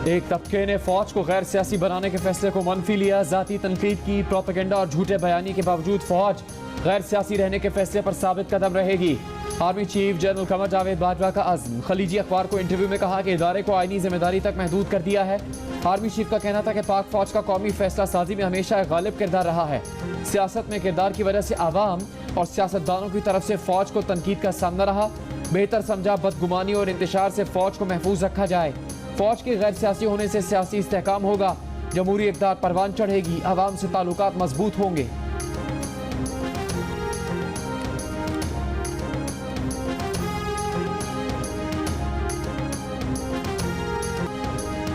एक तबके ने फौज को गैर सियासी बनाने के फैसले को मनफी लिया। जाती तनकीद की, प्रोपेगेंडा और झूठे बयानी के बावजूद फौज गैर सियासी रहने के फैसले पर साबित कदम रहेगी। Army chief general Qamar Javed Bajwa का अज़्म। खलीजी अखबार को इंटरव्यू में कहा कि इदारे को आईनी जिम्मेदारी तक महदूद कर दिया है। आर्मी चीफ का कहना था कि पाक फौज का कौमी फैसला साजी में हमेशा एक गालिब किरदार रहा है। सियासत में किरदार की वजह से आवाम और सियासतदानों की तरफ से फौज को तनकीद का सामना रहा। बेहतर समझा बदगुमानी और इंतशार से फौज को महफूज रखा जाए। फौज के गैर सियासी होने से सियासी इस्तेहकाम होगा, जमहूरी इक़्तिदार परवान चढ़ेगी, आवाम से ताल्लुकात मजबूत होंगे।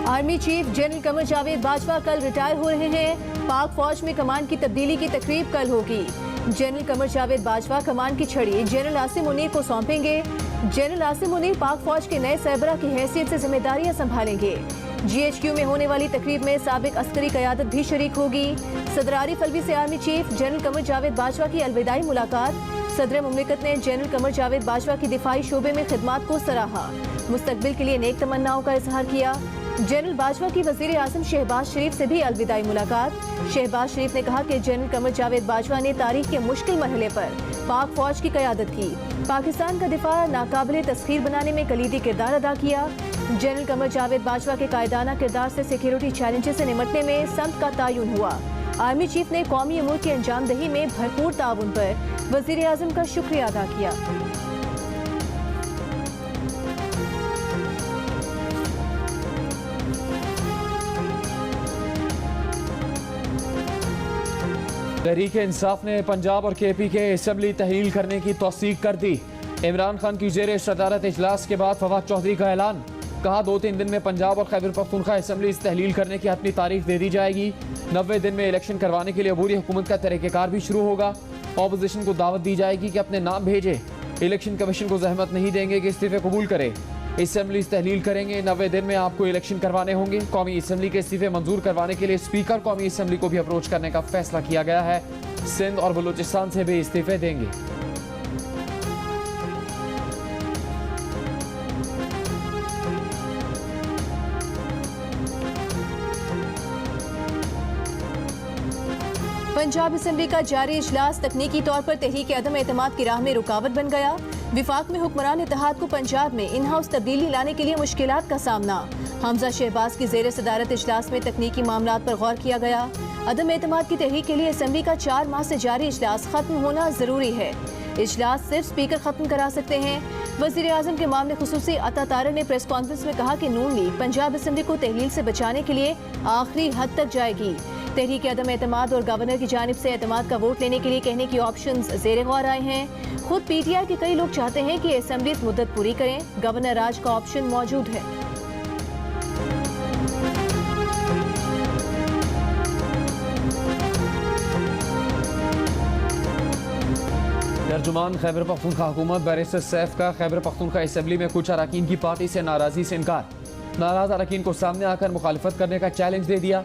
Army chief general Qamar Javed Bajwa कल रिटायर हो रहे हैं। पाक फौज में कमान की तब्दीली की तकरीब कल होगी। जनरल कमर जावेद बाजवा कमान की छड़ी जनरल आसिम मुनीर को सौंपेंगे। जनरल आसिम मुनीर पाक फौज के नए सरबराह की हैसियत से जिम्मेदारियां संभालेंगे। GHQ में होने वाली तकरीब में साबिक अस्करी क़यादत भी शरीक होगी। सदर आरिफ अलवी से army chief general Qamar Javed Bajwa की अलविदाई मुलाकात। सदर मुमलिकत ने जनरल कमर जावेद बाजवा की दिफाई शोबे में खिदमात को सराहा। मुस्तकबिल के लिए नेक तमन्नाओं का इजहार किया। जनरल बाजवा की वजीर आज़म शहबाज शरीफ से भी अलविदाई मुलाकात। शहबाज शरीफ ने कहा कि जनरल कमर जावेद बाजवा ने तारीख के मुश्किल मरहले पर पाक फौज की क़यादत की। पाकिस्तान का दिफा नाकाबिले तस्खीर बनाने में कलीदी किरदार अदा किया। जनरल कमर जावेद बाजवा के कायदाना किरदार से सिक्योरिटी चैलेंजेस से निमटने में समत का तयन हुआ। आर्मी चीफ ने कौमी अमूर की अंजामदही में भरपूर ताउन पर वजीर आज़म का शुक्रिया अदा किया। तहरीक इंसाफ ने पंजाब और KP के असम्बली तहलील करने की तौसीक कर दी। इमरान खान की ज़ेर सदारत इजलास के बाद फवाद चौधरी का ऐलान। कहा 2-3 दिन में पंजाब और खैबर पख्तूनख्वा असम्बली तहलील करने की अपनी तारीख दे दी जाएगी। 90 दिन में इलेक्शन करवाने के लिए अबूरी हुकूमत का तरीक़ेकार भी शुरू होगा। ऑपोजिशन को दावत दी जाएगी कि अपने नाम भेजे। इलेक्शन कमीशन को जहमत नहीं देंगे कि इस्तीफे कबूल करे। असम्बली तहलील करेंगे। 90 दिन में आपको इलेक्शन करवाने होंगे। कौमी असम्बली के इस्तीफे मंजूर करवाने के लिए स्पीकर कौमी असम्बली को भी अप्रोच करने का फैसला किया गया है। सिंध और बलूचिस्तान से भी इस्तीफे देंगे। पंजाब असम्बली का जारी इजलास तकनीकी तौर पर तहरीक अदम एतमाद की राह में रुकावट बन गया। विफाक में हुक्मरान इत्तेहाद को पंजाब में इन हाउस तब्दीली लाने के लिए मुश्किलात का सामना। हमजा शहबाज की ज़ेर सदारत इजलास में तकनीकी मामलात पर गौर किया गया। अदम एतमाद की तहरीक के लिए असम्बली का 4 माह से जारी इजलास खत्म होना जरूरी है। इजलास सिर्फ स्पीकर खत्म करा सकते हैं। वज़ीर आज़म के मामले खुसूसी अता तारर ने प्रेस कॉन्फ्रेंस में कहा कि नून लीग पंजाब असम्बली को तहलील से बचाने के लिए आखिरी हद तक जाएगी। तहरीक अदम एतमाद और गवर्नर की जानिब से एतमाद का वोट लेने के लिए कहने की ऑप्शंस ज़ेरे गौर आए हैं। खुद PTI के कई लोग चाहते हैं कि असम्बली मुद्दत पूरी करें। गवर्नर राज का ऑप्शन मौजूद है। तर्जुमान खैबर पख्तूनख्वा हुकूमत बैरिस्टर सैफ का खैबर पख्तूनख्वा असम्बली में कुछ अरकान की पार्टी से नाराज़गी से इनकार। नाराज अरकान को सामने आकर मुखालफत करने का चैलेंज दे दिया।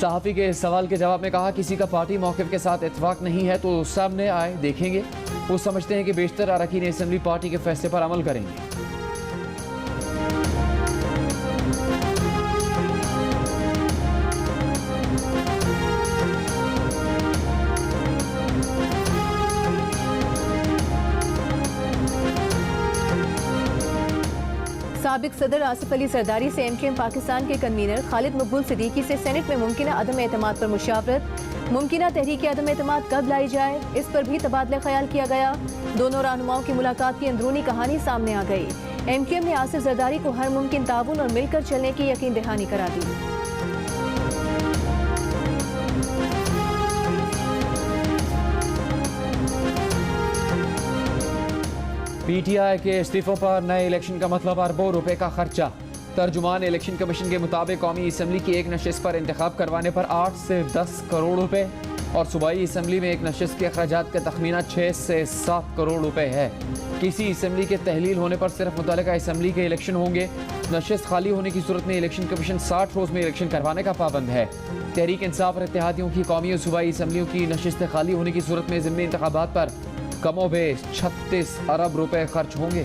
सहाफ़ी के सवाल के जवाब में कहा किसी का पार्टी मौक़िफ़ के साथ इत्तेफाक नहीं है तो सामने आए, देखेंगे। वो समझते हैं कि बेशतर अरकान असम्बली पार्टी के फैसले पर अमल करेंगे। साबिक सदर आसिफ अली सरदारी से MKM पाकिस्तान के कन्वीनर खालिद मकबूल सिद्दीकी से सेनेट में मुमकिना अदम एतमाद पर मुशावरत। मुमकिना तहरीक अदम एतमाद कब लाई जाए, इस पर भी तबादला ख्याल किया गया। दोनों रहनुमाओं की मुलाकात की अंदरूनी कहानी सामने आ गई। MKM ने आसिफ जरदारी को हर मुमकिन ताउन और मिलकर चलने की यकीन दहानी करा दी। PTI के इस्तीफों पर नए इलेक्शन का मतलब अरबों रुपए का खर्चा। तर्जुमान इलेक्शन कमीशन के मुताबिक कौमी असम्बली की एक नशिस्त पर इंतखाब करवाने पर 8 से 10 करोड़ रुपए और सूबाई असम्बली में एक नशिस्त के अखराजात का तखमीना 6 से 7 करोड़ रुपए है। किसी असम्बली के तहलील होने पर सिर्फ मुतल्लिका असम्बली के इलेक्शन होंगे। नशिस्त खाली होने की सूरत में इलेक्शन कमीशन 60 रोज़ में इलेक्शन करवाने का पाबंद है। तहरीक इंसाफ और इत्तेहादियों की कौमी और सूबाई असम्बलियों की नशिस्तें खाली होने की सूरत में ज़िमनी इंतखाबात पर कमोबेश 36 अरब रुपए खर्च होंगे।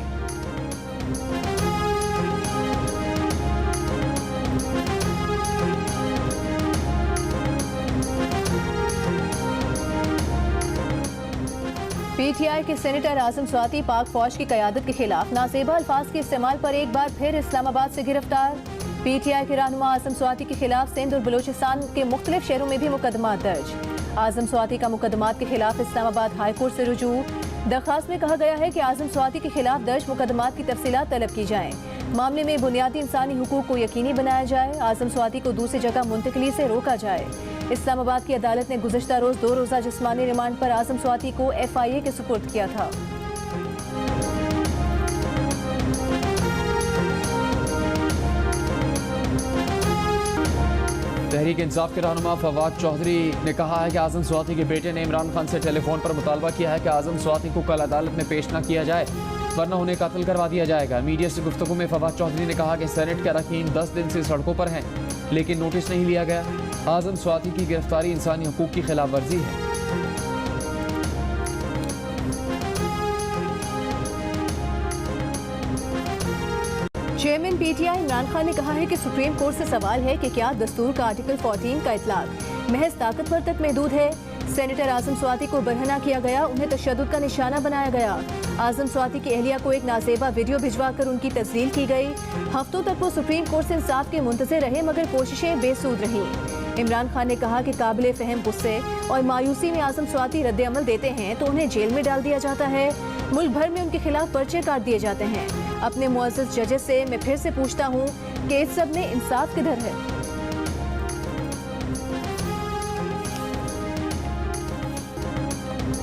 पीटीआई के सेनेटर आजम स्वाति पाक फौज की क़यादत के खिलाफ नाजेबा अल्फाज के इस्तेमाल पर एक बार फिर इस्लामाबाद से गिरफ्तार। पीटीआई के रहनुमा आजम स्वाति के खिलाफ सिंध और बलूचिस्तान के मुख्तलिफ शहरों में भी मुकदमा दर्ज। आजम स्वाति का मुकदमात के खिलाफ इस्लामाबाद हाई कोर्ट से रुजू। दरखास्त में कहा गया है कि आजम स्वाति के खिलाफ दर्ज मुकदमात की तफसीलात तलब की जाएं। मामले में बुनियादी इंसानी हुकूक को यकीनी बनाया जाए। आजम स्वाति को दूसरी जगह मुंतकली से रोका जाए। इस्लामाबाद की अदालत ने गुज़श्ता रोज 2 रोज़ा जिस्मानी रिमांड पर आजम स्वाति को FIA के सुपुर्द किया था। तहरीक इंसाफ के रहनुमा फवाद चौधरी ने कहा है कि आजम स्वाति के बेटे ने इमरान खान से टेलीफोन पर मुतालबा किया है कि आजम स्वाति को कल अदालत में पेश न किया जाए वरना उन्हें कत्ल करवा दिया जाएगा। मीडिया से गुफ्तगू में फवाद चौधरी ने कहा कि सेनेट के अरकान 10 दिन से सड़कों पर हैं लेकिन नोटिस नहीं लिया गया। आजम स्वाति की गिरफ्तारी इंसानी हुकूक की खिलाफ वर्जी है। चेयरमैन पीटीआई इमरान खान ने कहा है कि सुप्रीम कोर्ट से सवाल है कि क्या दस्तूर का आर्टिकल 14 का इतलाक महज ताकतवर तक महदूद है। सेनेटर आजम स्वाति को बरहना किया गया, उन्हें तशद्दुद का निशाना बनाया गया। आजम स्वाति की अहलिया को एक नाजेबा वीडियो भिजवा कर उनकी तस्लील की गई। हफ्तों तक वो सुप्रीम कोर्ट से इंसाफ के मुंतज़िर रहे मगर कोशिशें बेसूद रहीं। इमरान खान ने कहा कि काबिल फहम गुस्से और मायूसी में आजम स्वाति रद्द-ए-अमल देते हैं तो उन्हें जेल में डाल दिया जाता है। मुल्क भर में उनके खिलाफ पर्चे काट दिए जाते हैं। अपने मुअज़्ज़ज़ जजेस से मैं फिर से पूछता हूँ कि इस सब में इंसाफ किधर है।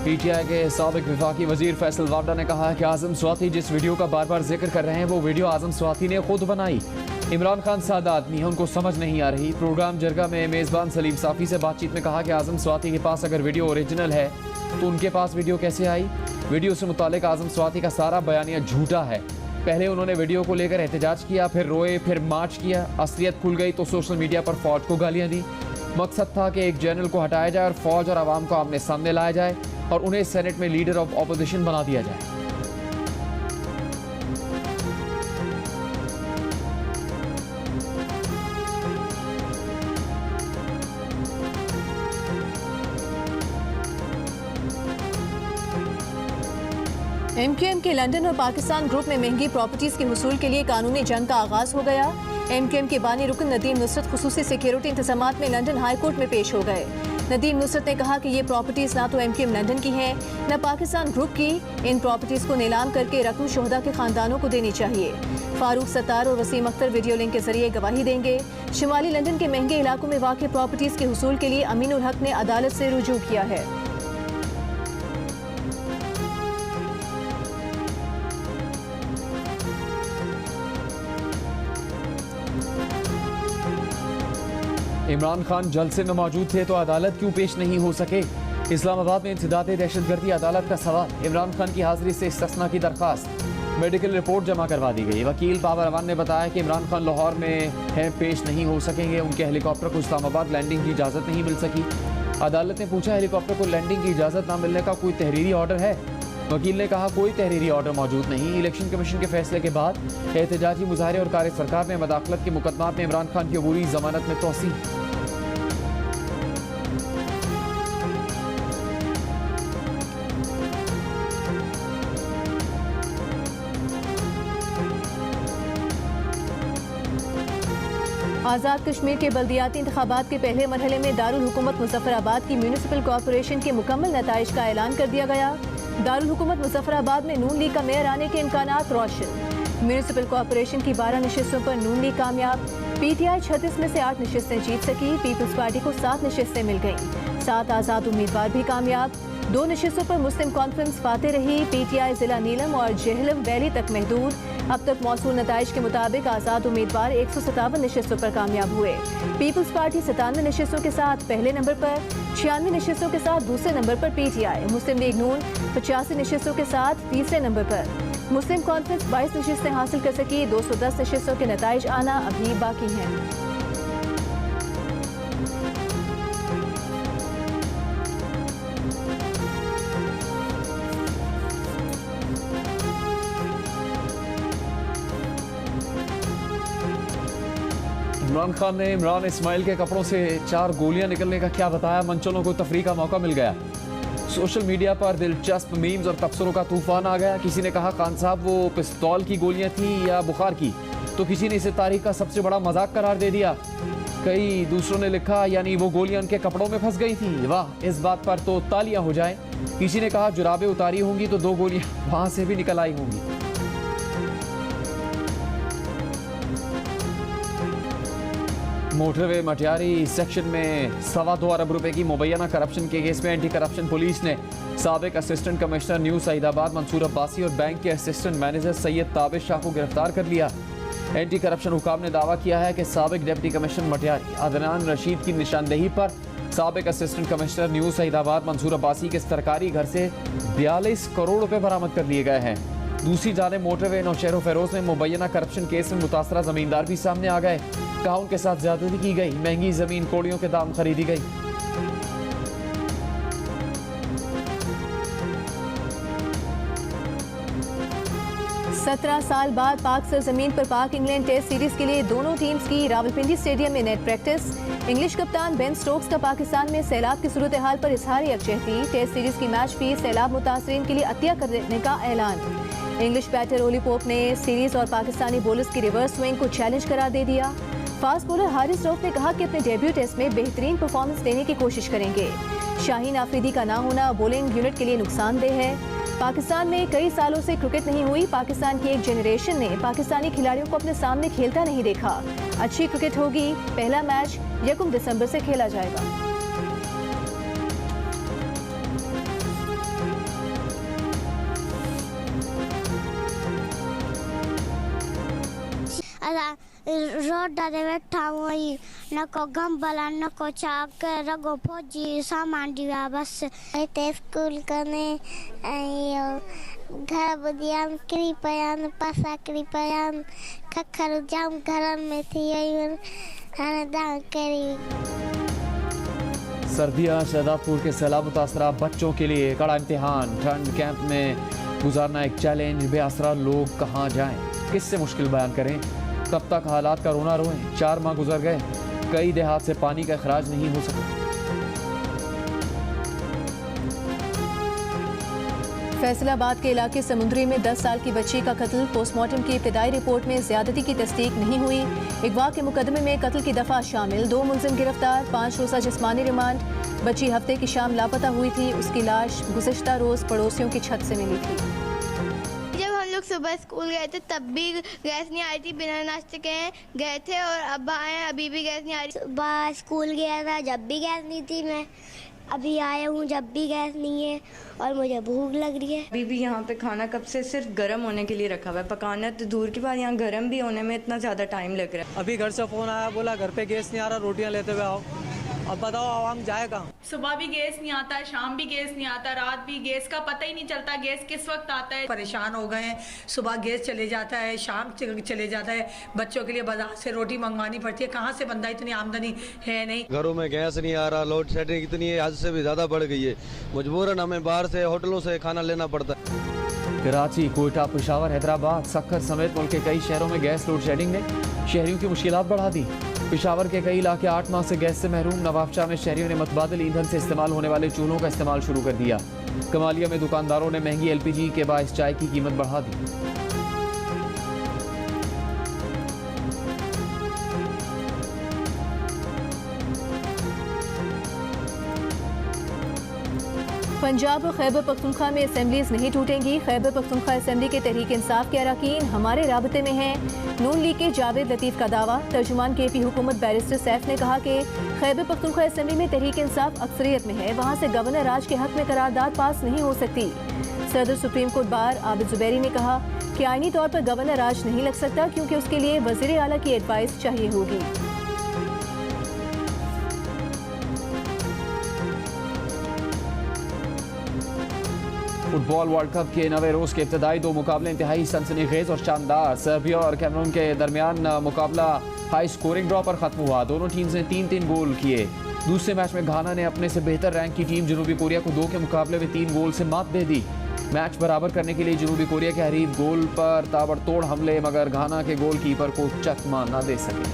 पीटीआई के साबिक वफाकी वजीर फैसल वावडा ने कहा है कि आजम स्वाति जिस वीडियो का बार बार जिक्र कर रहे हैं वो वीडियो आजम स्वाति ने खुद बनाई। इमरान खान सादा आदमी है, उनको समझ नहीं आ रही। प्रोग्राम जरगा में मेज़बान सलीम साफ़ी से बातचीत में कहा कि आजम स्वाति के पास अगर वीडियो ओरिजिनल है तो उनके पास वीडियो कैसे आई। वीडियो से मुतालिक आजम स्वाति का सारा बयानिया झूठा है। पहले उन्होंने वीडियो को लेकर एहतजाज किया, फिर रोए, फिर मार्च किया। असलियत खुल गई तो सोशल मीडिया पर फौज को गालियाँ दी। मकसद था कि एक जर्नल को हटाया जाए और फौज और आवाम को आमने सामने लाया जाए और उन्हें सेनेट में लीडर ऑफ ऑपोजिशन बना दिया जाए। MQM के लंदन और पाकिस्तान ग्रुप में महंगी प्रॉपर्टीज के हुसूल के लिए कानूनी जंग का आगाज हो गया। MQM के बानी रुकन नदीम नुसरत खुसूसी सिक्योरिटी इंतजामात में लंदन हाई कोर्ट में पेश हो गए। नदीम नुसरत ने कहा कि ये प्रॉपर्टीज ना तो MQM लंदन की हैं न पाकिस्तान ग्रुप की। इन प्रॉपर्टीज को नीलाम करके रकम शोहदा के खानदानों को देनी चाहिए। फारूक सत्तार और वसीम अख्तर वीडियो लिंक के जरिए गवाही देंगे। शुमाली लंदन के महंगे इलाकों में वाक़ प्रॉपर्टीज के हुसूल के लिए अमीनुल हक ने अदालत से रुजू किया है। इमरान खान जलसे में मौजूद थे तो अदालत क्यों पेश नहीं हो सके। इस्लामाबाद में इंसदादे दहशतगर्दी अदालत का सवाल। इमरान खान की हाजिरी से इस्तिस्ना की दरखास्त। मेडिकल रिपोर्ट जमा करवा दी गई। वकील बाबर अवान ने बताया कि इमरान खान लाहौर में हैं, पेश नहीं हो सकेंगे। उनके हेलीकॉप्टर को इस्लामाबाद लैंडिंग की इजाज़त नहीं मिल सकी। अदालत ने पूछा हेलीकॉप्टर को लैंडिंग की इजाज़त न मिलने का कोई तहरीरी ऑर्डर है। वकील ने कहा कोई तहरीरी ऑर्डर मौजूद नहीं। इलेक्शन कमीशन के फैसले के बाद एहतजाजी मुजाहरे और कार्य सरकार में मदाखलत के मुकदमात में इमरान खान की अबूरी जमानत में तोसी। आज़ाद कश्मीर के बल्दियाती इंतखाबात के पहले मरहले में दारुल हुकूमत मुजफ्फराबाद की म्यूनिसिपल कॉरपोरेशन के मुकम्मल नताइज का ऐलान कर दिया गया। दारुल हुकूमत मुजफ्फराबाद में नून लीग का मेयर आने के इम्कानात रोशन। म्यूनिसिपल कॉरपोरेशन की 12 नशिस्तों पर नून लीग कामयाब। PTI 36 में से 8 नशिस्तें जीत सकी। पीपल्स पार्टी को 7 नशिस्तें मिल गईं। 7 आज़ाद उम्मीदवार भी कामयाब। 2 नशिस्तों पर मुस्लिम कॉन्फ्रेंस फाते रही। PTI जिला नीलम और जेहलम वैली तक महदूद। अब तक मौसूल नताइज के मुताबिक आज़ाद उम्मीदवार 157 नशिस्तों पर कामयाब हुए। पीपल्स पार्टी 97 नशिस्तों के साथ पहले नंबर पर, 96 नशिस्तों के साथ दूसरे नंबर पर PTI। मुस्लिम लीग नून 85 नशिस्तों के साथ तीसरे नंबर पर। मुस्लिम कॉन्फ्रेंस 22 नशिस्तें हासिल कर सकी। 210 नशिस्तों के नताइज आना अभी बाकी हैं। इमरान खान ने इमरान इस्माइल के कपड़ों से 4 गोलियां निकलने का क्या बताया। मंचलों को तफरीह का मौका मिल गया। सोशल मीडिया पर दिलचस्प मीम्स और तबसरों का तूफान आ गया। किसी ने कहा खान साहब वो पिस्तौल की गोलियां थी या बुखार की, तो किसी ने इसे तारीख का सबसे बड़ा मजाक करार दे दिया। कई दूसरों ने लिखा यानी वो गोलियां उनके कपड़ों में फंस गई थी, वाह इस बात पर तो तालियां हो जाएं। किसी ने कहा जुराबें उतारी होंगी तो 2 गोलियां वहां से भी निकल आई होंगी। मोटरवे मटियारी सेक्शन में 2.25 अरब रुपए की मुबैना करप्शन के केस में एंटी करप्शन पुलिस ने साबिक assistant commissioner new Saidabad Mansoor Abbasi और बैंक के असिस्टेंट मैनेजर सैयद ताबिश शाह को गिरफ्तार कर लिया। एंटी करप्शन हुकाम ने दावा किया है कि साबिक डिप्टी कमिश्नर मटियारी अदनान रशीद की निशानदेही पर साबिक assistant commissioner new Saidabad Mansoor Abbasi के सरकारी घर से 42 करोड़ रुपए बरामद कर लिए गए हैं। दूसरी जानिब मोटरवे नौशहर फेरोज में मुबैना करप्शन केस में मुतासरा जमींदार भी सामने आ गए। कहा उनके साथ ज्यादती की गई, महंगी जमीन कोड़ियों के दाम खरीदी गई। सत्रह साल बाद पाक सरजमीन पर पाक इंग्लैंड टेस्ट सीरीज के लिए दोनों टीम्स की रावलपिंडी स्टेडियम में नेट प्रैक्टिस। इंग्लिश कप्तान बेन स्टोक्स का पाकिस्तान में सैलाब की सूरत हाल पर इजहार यकजहती। टेस्ट सीरीज की मैच फीस सैलाब मुतासरीन के लिए अतिया करने का ऐलान। इंग्लिश बैटर ओली पोप ने सीरीज और पाकिस्तानी बॉलर्स की रिवर्स स्विंग को चैलेंज करार दे दिया। फास्ट बॉलर हारिस रऊफ ने कहा कि अपने डेब्यू टेस्ट में बेहतरीन परफॉर्मेंस देने की कोशिश करेंगे। शाहीन आफरीदी का ना होना बॉलिंग यूनिट के लिए नुकसानदेह है। पाकिस्तान में कई सालों से क्रिकेट नहीं हुई। पाकिस्तान की एक जनरेशन ने पाकिस्तानी खिलाड़ियों को अपने सामने खेलता नहीं देखा। अच्छी क्रिकेट होगी। पहला मैच 1 दिसंबर से खेला जाएगा। रोड डाले बैठा वही न को गम्बला न को चाक रगो फौजी सामान दिया बस ते स्कूल कने घर बुदियाम कृपयान पासा कृपयान खखर जाम घर में थी दान करी। सर्दियाँ शाहजादपुर के सैलाब मुतासरा बच्चों के लिए कड़ा इम्तिहान। ठंड कैंप में गुजारना एक चैलेंज। बेआसरा लोग कहाँ जाएं, किससे मुश्किल बयान करें, कब तक हालात का रोना रोएं। 4 माह गुजर गए, कई देहात से पानी का अखराज नहीं हो सका। फैसलाबाद के इलाके समुद्री में 10 साल की बच्ची का कत्ल। पोस्टमार्टम की इब्तिदाई रिपोर्ट में ज्यादती की तस्दीक नहीं हुई। अगवा के मुकदमे में कत्ल की दफा शामिल। 2 मुलजिम गिरफ्तार। 5 रोजा जिस्मानी रिमांड। बच्ची हफ्ते की शाम लापता हुई थी। उसकी लाश गुज़िश्ता रोज पड़ोसियों की छत से मिली थी। सुबह स्कूल गए थे तब भी गैस नहीं आई थी। बिना नाश्ते के गए थे और अब आए अभी भी गैस नहीं आ रही। सुबह स्कूल गया था जब भी गैस नहीं थी। मैं अभी आया हूँ जब भी गैस नहीं है और मुझे भूख लग रही है। अभी भी यहाँ पे खाना कब से सिर्फ गर्म होने के लिए रखा हुआ है। पकाना तो दूर की बात, यहाँ गर्म भी होने में इतना ज़्यादा टाइम लग रहा है। अभी घर से फ़ोन आया, बोला घर पे गैस नहीं आ रहा, रोटियाँ लेते हुए आओ। अब बताओ आवाम जाए कहाँ। सुबह भी गैस नहीं आता, शाम भी गैस नहीं आता, रात भी गैस का पता ही नहीं चलता गैस किस वक्त आता है। परेशान हो गए हैं। सुबह गैस चले जाता है, शाम चले जाता है। बच्चों के लिए बाजार से रोटी मंगवानी पड़ती है। कहाँ से बंदा, इतनी आमदनी है नहीं। घरों में गैस नहीं आ रहा, लोड शेडिंग इतनी हद से भी ज़्यादा बढ़ गई है। मजबूरन हमें बाहर से होटलों से खाना लेना पड़ता है। कराची, कोयटा, पेशावर, हैदराबाद, सक्कर समेत मुल्क के कई शहरों में गैस लोड शेडिंग ने शहरियों की मुश्किलात बढ़ा दी। पेशावर के कई इलाके 8 माह से गैस से महरूम। नवाबशाह में शहरियों ने मुतबादिल ईंधन से इस्तेमाल होने वाले चूल्हों का इस्तेमाल शुरू कर दिया। कमालिया में दुकानदारों ने महंगी LPG के बायस चाय की कीमत बढ़ा दी। पंजाब और खैबर पख्तूनख्वा में असेंबलीज नहीं टूटेंगी। खैबर पख्तूनख्वा असेंबली के तहरीक इंसाफ के अरकान हमारे राबते में हैं। नून लीग के जावेद लतीफ़ का दावा। तर्जुमान KP हुकूमत बैरिस्टर सैफ ने कहा कि खैबर पख्तूनख्वा असेंबली में तहरीक इंसाफ अक्सरियत में है, वहाँ से गवर्नर राज के हक में करारदाद पास नहीं हो सकती। सदर supreme court bar Abid Zubairi ने कहा कि आईनी तौर पर गवर्नर राज नहीं लग सकता क्योंकि उसके लिए वज़ीर आला की एडवाइस चाहिए होगी। फुटबॉल वर्ल्ड कप के 9वें रोज के इब्तदाई 2 मुकाबले इंतहाई सनसनीखेज और शानदार। सर्बिया और कैमरून के दरमियान मुकाबला हाई स्कोरिंग ड्रॉ पर खत्म हुआ। दोनों टीम्स ने 3-3 गोल किए। दूसरे मैच में घाना ने अपने से बेहतर रैंक की टीम जनूबी कोरिया को 2 के मुकाबले में 3 गोल से मात दे दी। मैच बराबर करने के लिए जनूबी कोरिया के हरीफ गोल पर ताबड़तोड़ हमले, मगर घाना के गोलकीपर को चकमा न दे सके।